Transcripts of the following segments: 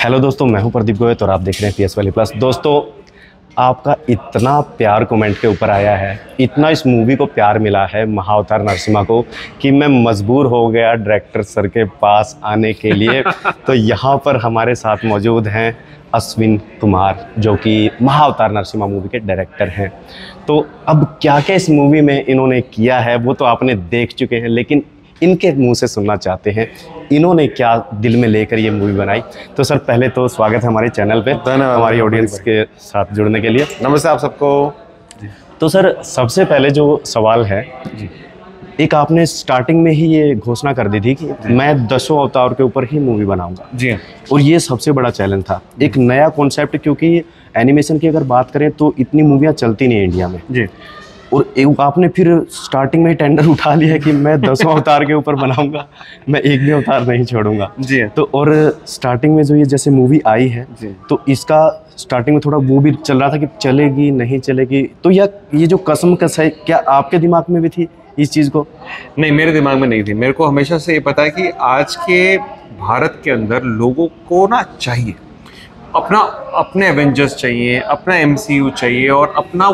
Hello दोस्तों, मैं हूं प्रदीप गोयल और आप देख रहे हैं PS वैली प्लस। दोस्तों, आपका इतना प्यार कमेंट के ऊपर आया है, इतना इस मूवी को प्यार मिला है महाअवतार नरसिम्हा को, कि मैं मजबूर हो गया डायरेक्टर सर के पास आने के लिए। तो यहाँ पर हमारे साथ मौजूद हैं अश्विन कुमार, जो कि महाअवतार नरसिम्हा मूवी के डायरेक्टर हैं। तो अब क्या क्या इस मूवी में इन्होंने किया है वो तो आपने देख चुके हैं, लेकिन इनके मुंह से सुनना चाहते हैं इन्होंने क्या दिल में लेकर ये मूवी बनाई। तो सर, पहले तो स्वागत है हमारे चैनल पे, हमारी ऑडियंस के साथ जुड़ने के लिए। नमस्ते आप सबको। तो सर, सबसे पहले जो सवाल है, एक आपने स्टार्टिंग में ही ये घोषणा कर दी थी कि मैं 10 अवतार के ऊपर ही मूवी बनाऊंगा। जी हाँ। और ये सबसे बड़ा चैलेंज था, एक नया कॉन्सेप्ट, क्योंकि एनिमेशन की अगर बात करें तो इतनी मूवियाँ चलती नहीं इंडिया में जी। और एक आपने फिर स्टार्टिंग में ही टेंडर उठा लिया कि मैं 10 अवतार के ऊपर बनाऊंगा, मैं एक भी अवतार नहीं छोड़ूंगा। जी तो और स्टार्टिंग में जो ये जैसे मूवी आई है, तो इसका स्टार्टिंग में थोड़ा वो भी चल रहा था कि चलेगी नहीं चलेगी। तो ये जो कसम है, क्या आपके दिमाग में भी थी इस चीज़ को? नहीं, मेरे दिमाग में नहीं थी। मेरे को हमेशा से ये पता है कि आज के भारत के अंदर लोगों को ना चाहिए अपने एवेंजर्स चाहिए, अपना MCU चाहिए और अपना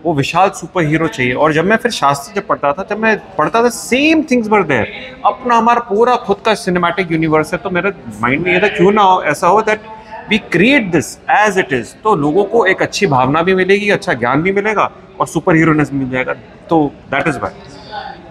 वो विशाल सुपर हीरो चाहिए। और जब मैं फिर शास्त्री जब मैं पढ़ता था सेम थिंग्स वर देयर। अपना हमारा पूरा खुद का सिनेमैटिक यूनिवर्स है। तो मेरे माइंड में ये था, क्यों ना ऐसा हो that we create this as it is, तो लोगों को एक अच्छी भावना भी मिलेगी, अच्छा ज्ञान भी मिलेगा और सुपर हीरोनेस मिल जाएगा। तो दैट इज वाई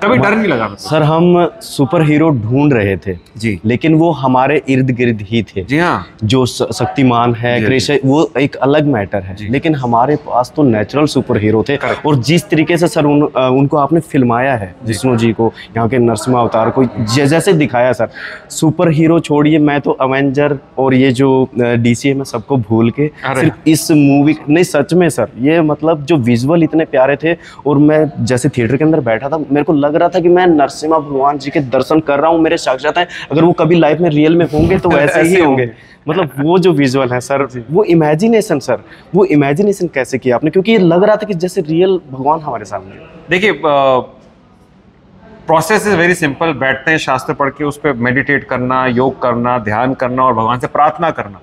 कभी डर नहीं लगा। सर, हम सुपर हीरो ढूंढ रहे थे जी, लेकिन वो हमारे इर्द गिर्द ही थे। जी हाँ। जो शक्तिमान है, कृष्ण, वो एक अलग मैटर है, लेकिन हमारे पास तो नेचुरल सुपर हीरो थे। और जिस तरीके से सर उनको आपने फिल्माया है, विष्णु जी को, यहाँ के नरसिम्हा अवतार को जैसे दिखाया सर, सुपर हीरो छोड़िए, मैं तो अवेंजर और ये जो DC है, मैं सबको भूल के सिर्फ इस मूवी, नहीं सच में सर, ये मतलब जो विजुअल इतने प्यारे थे। और मैं जैसे थिएटर के अंदर बैठा था, मेरे को लग रहा था कि मैं नरसिम्हा भगवान जी के दर्शन कर रहा हूँ, मेरे साक्षात हैं। अगर वो कभी लाइफ में रियल में होंगे तो वैसे ही होंगे। मतलब वो जो विजुअल है सर, वो इमेजिनेशन सर, वो इमेजिनेशन कैसे किया आपने? क्योंकि ये लग रहा था कि जैसे रियल भगवान हमारे सामने। देखिए, प्रोसेस इज वेरी सिंपल। बैठते हैं, शास्त्र पढ़ के उस पर मेडिटेट करना, योग करना, ध्यान करना और भगवान से प्रार्थना करना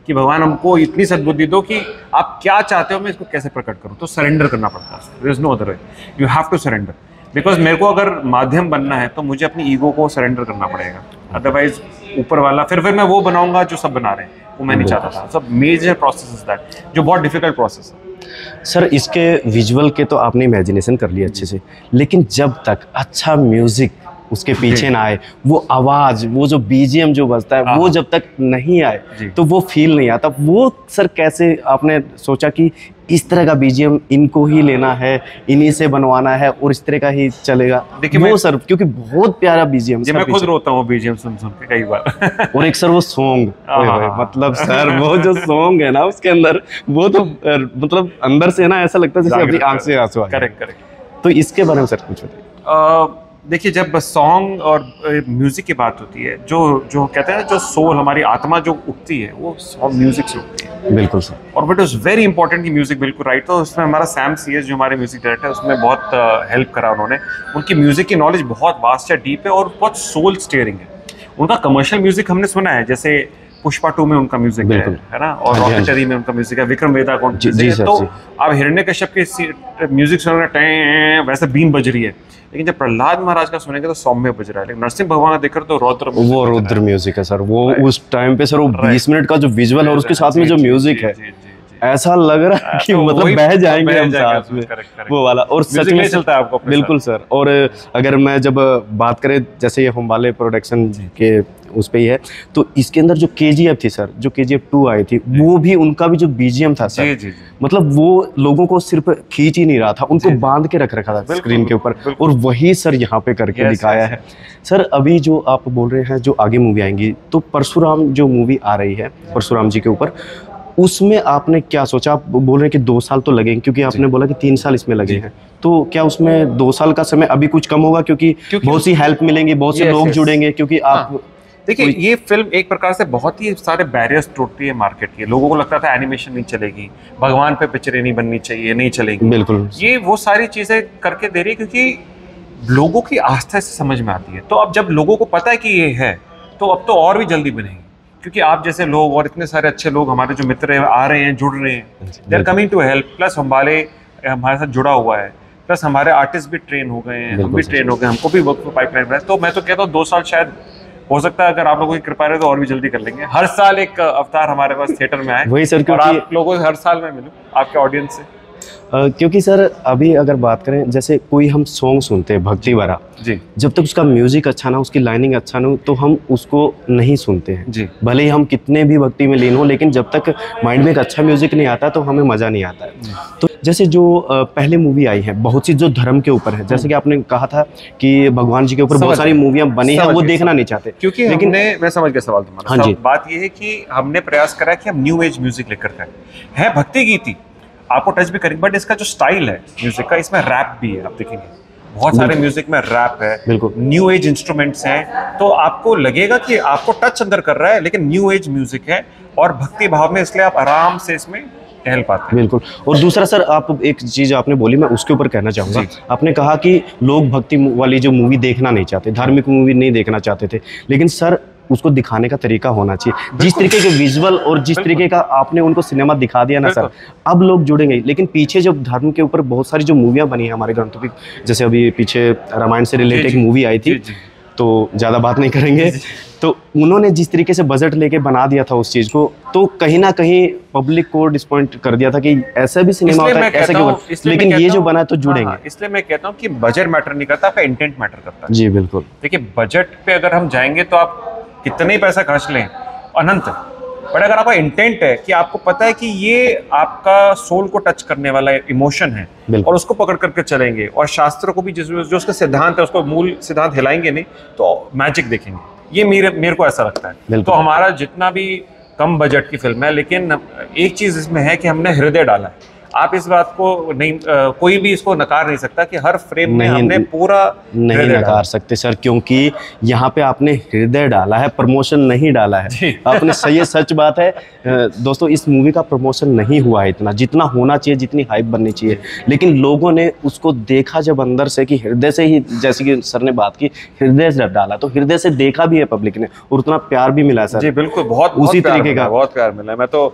कि भगवान हमको इतनी सद्बुद्धि दो कि आप क्या चाहते हो, मैं इसको कैसे प्रकट करूं। तो सरेंडर करना पड़ता है। There is no other way, you have to surrender. Because मेरे को अगर माध्यम बनना है तो मुझे अपनी ईगो को सरेंडर करना पड़ेगा। अदरवाइज ऊपर वाला फिर मैं वो बनाऊंगा जो सब बना रहे हैं, वो मैं नहीं चाहता था। सब मेजर प्रोसेस इज दैट, जो बहुत डिफिकल्ट प्रोसेस है। सर, इसके विजुअल के तो आपने इमेजिनेशन कर लिया अच्छे से, लेकिन जब तक अच्छा म्यूजिक उसके पीछे ना आए, वो आवाज, वो जो BGM जो बजता है, वो जब तक नहीं आए तो वो फील नहीं आता। वो सर कैसे आपने सोचा कि इस तरह का BGM इनको ही लेना है, इन्हीं से बनवाना है और इस तरह का ही चलेगा? देखिए वो सर, क्योंकि बहुत प्यारा BGM, मैं खुद रोता हूँ BGM सुन के कई बार। और एक सर वो सॉन्ग, मतलब सर वो जो सॉन्ग है ना उसके अंदर, वो तो मतलब अंदर से ना ऐसा लगता है जैसे अपनी आंख से आंसू आ जाए। करेक्ट। तो इसके बारे में सर कुछ बताइए। देखिए, जब सॉन्ग और म्यूजिक की बात होती है, जो कहते हैं ना, जो सोल, हमारी आत्मा जो उठती है, वो म्यूजिक से उठती है। बिल्कुल सर। और बट इज वेरी इंपॉर्टेंट कि म्यूजिक बिल्कुल राइट। तो उसमें हमारा सैम CS जो हमारे म्यूजिक डायरेक्टर है, उसमें बहुत हेल्प करा उन्होंने। उनकी म्यूजिक की नॉलेज बहुत वास्ट है, डीप है और बहुत सोल स्टीयरिंग है। उनका कमर्शियल म्यूजिक हमने सुना है, जैसे पुष्पा 2 में उनका म्यूजिक है ना, और रॉकेटरी में उनका म्यूजिक है, विक्रम वेदा कौन। तो अब हिरण्यकश्यप के म्यूजिक सुन रहे, वैसे बीन बज रही है। लेकिन जब प्रहलाद महाराज का सुनेंगे तो सौम्य बज रहा है। लेकिन नरसिंह भगवान देख तो रुद्र म्यूजिक है सर। वो उस टाइम पे सर, वो 20 मिनट का जो विजुअल और उसके साथ में जो म्यूजिक है, ऐसा लग रहा है कि मतलब बह जाएंगे हम साथ में, वो वाला। और सच में चलता है आपको। बिल्कुल सर। और अगर मैं जब बात करें, जैसे ये हम वाले प्रोडक्शन के उस पे ही है, तो इसके अंदर जो KGF थी सर, जो KGF 2 आई थी, वो भी उनका भी जो BGM था सर, मतलब वो लोगों को सिर्फ खींच ही नहीं रहा था, उनको बांध के रख रखा था स्क्रीन के ऊपर। और वही सर यहाँ पे करके दिखाया है। सर, अभी जो आप बोल रहे हैं, जो आगे मूवी आएंगी, तो परशुराम जो मूवी आ रही है परशुराम जी के ऊपर, उसमें आपने क्या सोचा? आप बोल रहे हैं कि 2 साल तो लगेंगे, क्योंकि आपने बोला कि 3 साल इसमें लगे हैं। तो क्या उसमें 2 साल का समय अभी कुछ कम होगा? क्योंकि बहुत सी हेल्प मिलेंगी, बहुत से लोग जुड़ेंगे, क्योंकि आप देखिए, ये फिल्म एक प्रकार से बहुत ही सारे बैरियर्स तोड़ती है मार्केट के। लोगों को लगता था एनिमेशन नहीं चलेगी, भगवान पे पिक्चरें नहीं बननी चाहिए, नहीं चलेगी। बिल्कुल, ये वो सारी चीजें करके दे रही है, क्योंकि लोगों की आस्था से समझ में आती है। तो अब जब लोगों को पता है कि ये है, तो अब तो और भी जल्दी बनेगी। क्योंकि आप जैसे लोग और इतने सारे अच्छे लोग हमारे जो मित्र हैं आ रहे हैं, जुड़ रहे हैं, they are coming to help, plus हमारे साथ जुड़ा हुआ है, प्लस हमारे आर्टिस्ट भी ट्रेन हो गए हैं, हम भी ट्रेन हो गए, हमको भी वर्क पाइपलाइन है। तो मैं तो कहता हूँ 2 साल शायद हो सकता है, अगर आप लोगों की कृपा रहे तो और भी जल्दी कर लेंगे। हर साल एक अवतार हमारे पास थिएटर में आए, वही सर, और आप लोगों से हर साल मैं मिलूं आपके ऑडियंस से। क्योंकि सर अभी अगर बात करें, जैसे कोई हम सॉन्ग सुनते हैं भक्ति भरा जी, जब तक उसका म्यूजिक अच्छा ना, उसकी लाइनिंग अच्छा ना हो, तो हम उसको नहीं सुनते हैं जी। भले ही हम कितने भी भक्ति में लीन हो, लेकिन जब तक माइंड में एक अच्छा म्यूजिक नहीं आता तो हमें मज़ा नहीं आता है। तो जैसे जो पहले मूवी आई है बहुत सी जो धर्म के ऊपर है, जैसे कि आपने कहा था कि भगवान जी के ऊपर बहुत सारी मूवियाँ बनी हैं, वो देखना नहीं चाहते, क्योंकि लेकिन मैं समझ गया सवाल तुम्हारा। हाँ जी, बात ये है कि हमने प्रयास करा कि हम न्यू एज म्यूजिक लेकर है भक्ति गीत ही आपको टच भी करेंगे, बट इसका जो स्टाइल है म्यूजिक का, इसमें रैप भी है। आप देखेंगे बहुत सारे म्यूजिक में रैप है, बिल्कुल न्यू एज इंस्ट्रूमेंट्स हैं, तो आपको लगेगा कि आपको टच अंदर कर रहा है, लेकिन न्यू एज म्यूजिक है और भक्ति भाव में, इसलिए आप आराम से इसमें टहल पाते हैं। बिल्कुल। और दूसरा सर, आप एक चीज आपने बोली, मैं उसके ऊपर कहना चाहूँगा। आपने कहा कि लोग भक्ति वाली जो मूवी देखना नहीं चाहते, धार्मिक मूवी नहीं देखना चाहते थे, लेकिन सर उसको दिखाने का तरीका होना चाहिए। जिस तरीके के विजुअल और जिस तरीके का आपने उनको सिनेमा दिखा दिया ना सर, अब लोग जुड़ेंगे। लेकिन पीछे जब धर्म के ऊपर बहुत सारी जो मूवियाँ बनी है हमारे ग्रंथों की, जैसे अभी पीछे रामायण से रिलेटेड एक मूवी आई थी, तो ज़्यादा बात नहीं करेंगे, तो उन्होंने जिस तरीके से बजट लेके बना दिया था उस चीज़ को, तो कहीं ना कहीं पब्लिक को डिसपॉइंट कर दिया था कि ऐसा भी सिनेमा होता है, ऐसा क्यों, लेकिन ये जो बना तो जुड़ेंगे। इसलिए मैं कहता हूँ कि बजट मैटर नहीं करता, आपका इंटेंट मैटर करता है। जी बिल्कुल। देखिए बजट पे अगर हम जाएंगे तो आप कितने ही पैसा खर्च लें अनंत, बट अगर आपका इंटेंट है कि आपको पता है कि ये आपका सोल को टच करने वाला इमोशन है और उसको पकड़ करके चलेंगे, और शास्त्र को भी जो उसका सिद्धांत है उसको मूल सिद्धांत हिलाएंगे नहीं, तो मैजिक देखेंगे। ये मेरे को ऐसा लगता है। तो हमारा जितना भी कम बजट की फिल्म है, लेकिन एक चीज इसमें है कि हमने हृदय डाला है। आप इस बात को नहीं कोई भी इसको नकार नहीं सकता कि हर फ्रेम में हमने पूरा नहीं नकार सकते सर, क्योंकि यहाँ पे आपने हृदय डाला है, प्रमोशन नहीं डाला है। आपने सही, सच बात है दोस्तों, इस मूवी का प्रमोशन नहीं हुआ है इतना जितना होना चाहिए, जितनी हाइप बननी चाहिए, लेकिन लोगों ने उसको देखा जब अंदर से, कि हृदय से ही, जैसे कि सर ने बात की, हृदय से डाला, तो हृदय से देखा भी है पब्लिक ने, और उतना प्यार भी मिला सर। जी बिल्कुल, बहुत उसी तरीके का बहुत प्यार मिला। मैं तो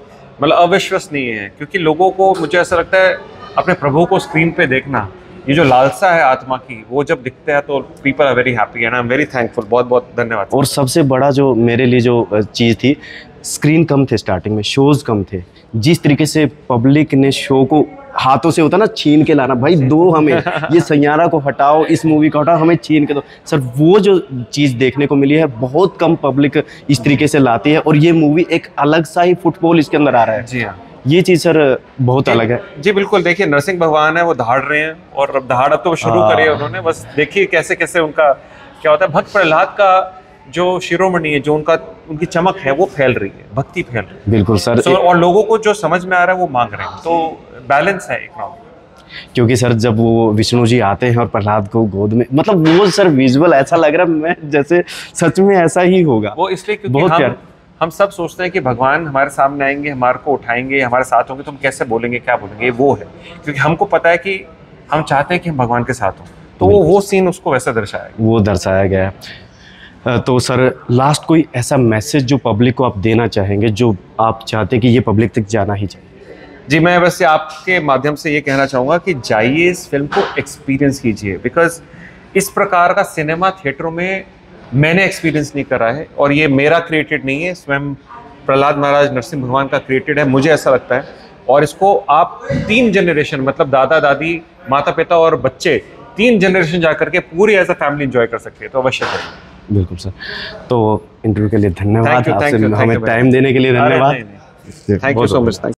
मतलब अविश्वसनीय है, क्योंकि लोगों को, मुझे ऐसा लगता है, अपने प्रभु को स्क्रीन पे देखना, ये जो लालसा है आत्मा की, वो जब दिखते हैं तो people are very happy and I am very thankful. बहुत बहुत धन्यवाद। और सबसे बड़ा जो मेरे लिए जो चीज़ थी, स्क्रीन कम थे स्टार्टिंग में, शोज़ कम थे, जिस तरीके से पब्लिक ने शो को हाथों से, होता ना छीन के लाना, भाई दो हमें ये सैयारा को हटाओ, इस मूवी को हटाओ, हमें छीन के दो सर, वो जो चीज़ देखने को मिली है, बहुत कम पब्लिक इस तरीके से लाती है, और ये मूवी एक अलग सा ही फुटबॉल इसके अंदर आ रहा है। जी हाँ, ये चीज़ सर बहुत अलग है। जी बिल्कुल। देखिए नरसिंह भगवान है, वो दहाड़ रहे हैं, और अब दहाड़ अब तो शुरू करी है उन्होंने, बस देखिए कैसे कैसे उनका क्या होता है। भक्त प्रहलाद का जो शिरोमणि है, जो उनकी चमक है, वो फैल रही है, भक्ति फैल रही है। बिल्कुल सर। और लोगों को जो समझ में आ रहा है वो मांग रहे हैं, तो बैलेंस है इकोनॉमिक। क्योंकि सर जब वो विष्णु जी आते हैं और प्रहलाद को गोद में, मतलब वो सर विजुअल ऐसा लग रहा है मैं जैसे सच में ऐसा ही होगा। वो इसलिए क्योंकि हम सब सोचते हैं कि भगवान हमारे सामने आएंगे, हमारे को उठाएंगे, हमारे साथ होंगे, तो हम कैसे बोलेंगे, क्या बोलेंगे, वो है। क्योंकि हमको पता है कि हम चाहते हैं कि हम भगवान के साथ हों, तो वो सीन उसको वैसे दर्शाया गया है। तो सर लास्ट कोई ऐसा मैसेज जो पब्लिक को आप देना चाहेंगे, जो आप चाहते हैं कि ये पब्लिक तक जाना ही चाहिए? जी, मैं बस आपके माध्यम से ये कहना चाहूँगा कि जाइए, इस फिल्म को एक्सपीरियंस कीजिए, बिकॉज इस प्रकार का सिनेमा थिएटरों में मैंने एक्सपीरियंस नहीं करा है, और ये मेरा क्रिएटेड नहीं है, स्वयं प्रहलाद महाराज नरसिंह भगवान का क्रिएटेड है, मुझे ऐसा लगता है। और इसको आप 3 जनरेशन, मतलब दादा दादी, माता पिता और बच्चे, 3 जनरेशन जा करके पूरी एज अ फैमिली एंजॉय कर सकते हैं, तो अवश्य करें। बिल्कुल सर। तो इंटरव्यू के लिए धन्यवाद, हमें टाइम देने के लिए धन्यवाद। Thank you so much.